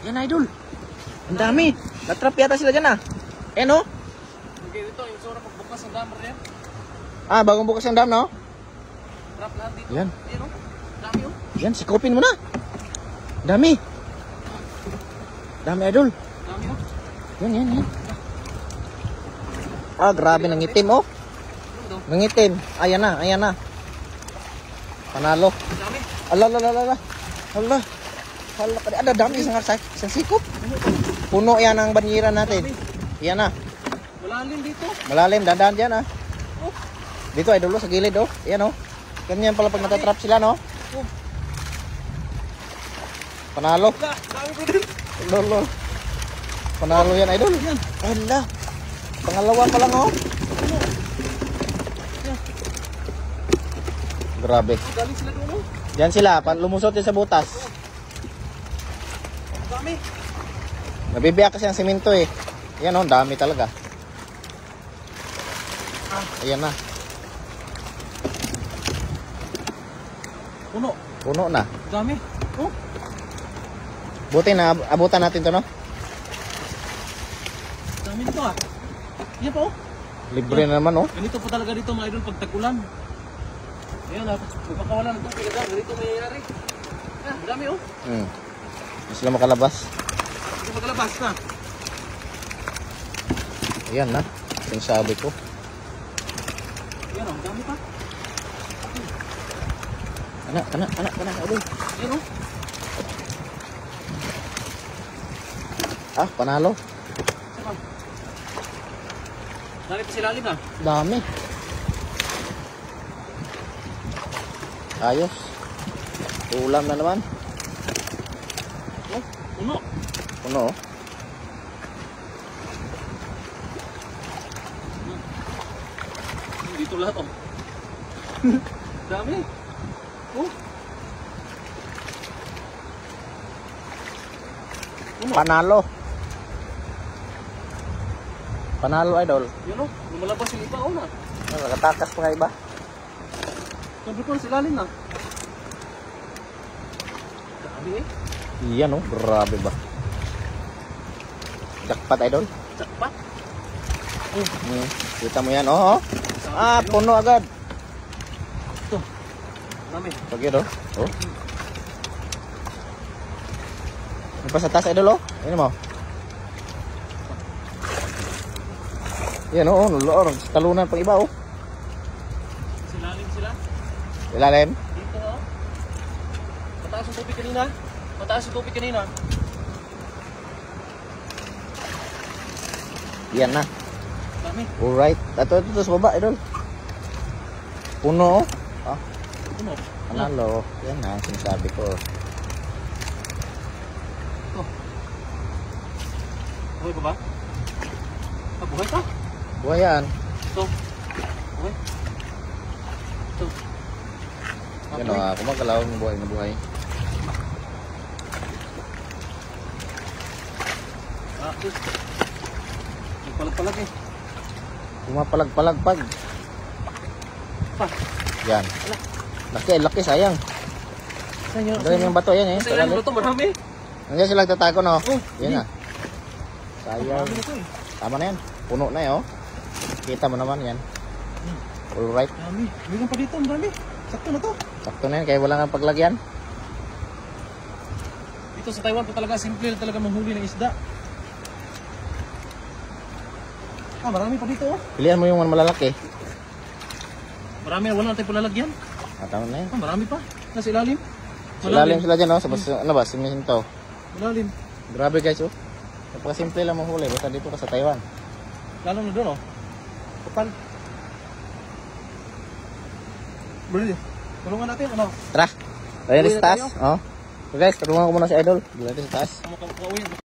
Yan idol. Ang dami. Natrap yata sila dyan ah. Eh no? Okay, ito yung sura pagbukas ng dam rin. Ah, bagong bukas ang dam no? Trap lahat dito. Yan. Ayun, dami oh. Yan, sikopin mo na. Dami. Dami idol. Dami oh. Yan. Ah, grabe nangitim oh. Nangitim. Ayan na. Panalo. Dami. Ala. Ada dami isang sikop. Puno yan ang banyera natin. Yan na. Malalim dito. Malalim, dandaan dyan ah. Dito ay dulo sa gilid oh. Yan oh. Ganyan pala pag natatrap sila no. Panalo. Dami ko din. Lolo. Panalo yan idol. Ala. Pangalawa pa lang oh. Grabe. Galing sila doon oh. Diyan sila, lumusot din sa butas. Dami. Nabibiyak kasi ang simento eh. Yan oh, dami talaga. Ayan na. Puno na. Dami. Oh. Buti na abutan natin to no. Dami dito ah. Yan pa oh. Libre na naman oh. Ganito po talaga dito mga idol pag tag-ulan. Ayan ah, magpakawalan ng tubig agad. Ganito mayayari. Ah, dami oh. Hindi sila makalabas. Hindi makalabas na. Ayan na. Yung sabi ko. Ayan oh, dami pa. Anak. Idol. Ayan oh. Ah, panalo. Saka. Dami pa sila alim ha. Dami. Ayos. Ulam na naman. Oh, puno. Puno oh. Dito lahat oh. Dami. Oh. Puno. Panalo idol. Yun oh, lumalabas yung iba oh na. Nakatakas pa nga iba. Sabi ko sila alim na. Dami eh. Iyan oh, grabe ba. Jackpot idol. Jackpot. Kita mo yan oh. Ah, puno agad. Ito. Dami. Pag yun oh. Ano pa sa taas idol oh. Ano mo? Yan oh, lulor. Talunan pang iba oh. Silalim sila. Ilalim. Dito oh. Mataas yung tubig kanina. Yan na. Dami. Alright. Ito sa baba idol. Puno oh. Ah, Puno. panalo. Yan na, sinasabi ko. Ito. Buhay ba ba? Ah, buhay pa? Buhay yan. Ito. Buhay. Ito. Yan o, kumagalaw ng buhay na buhay. Ah, ito. Palag-palag eh. Pumapalag-palagpag. Pa. Yan. Laki, sayang. Saan yun? Galing yung bato yan eh. Sa ilalim ito, marami. Nandiyan sila tatago no? Oh, yan na. Sayang. Marami nito eh. Tama na yan. Puno na eh oh. Kita mo naman yan. Alright. Dami. Mayroon pa dito, ang dami. Sakto na to. Sakto na yan, kaya wala nga paglagyan. Dito sa Taiwan po talaga, simple talaga manghuli ng isda. Ah, marami pa dito oh. Pilihan mo yung malalaki. Marami, wala natin palalagyan. Tama na yan. Ah, marami pa. Nasa ilalim. Ilalim sila dyan oh. Sa ano ba? Siminto. Malalim. Grabe guys oh. Napakasimple lang manghuli. Basta dito ka sa Taiwan. Lalo na doon oh. Kapal. Bali. Tulungan natin ano? Tara. Tayo Uwi sa na taas. tayo. Oh. So guys, tulungan ko muna si Idol. Dito sa taas. Makauwi.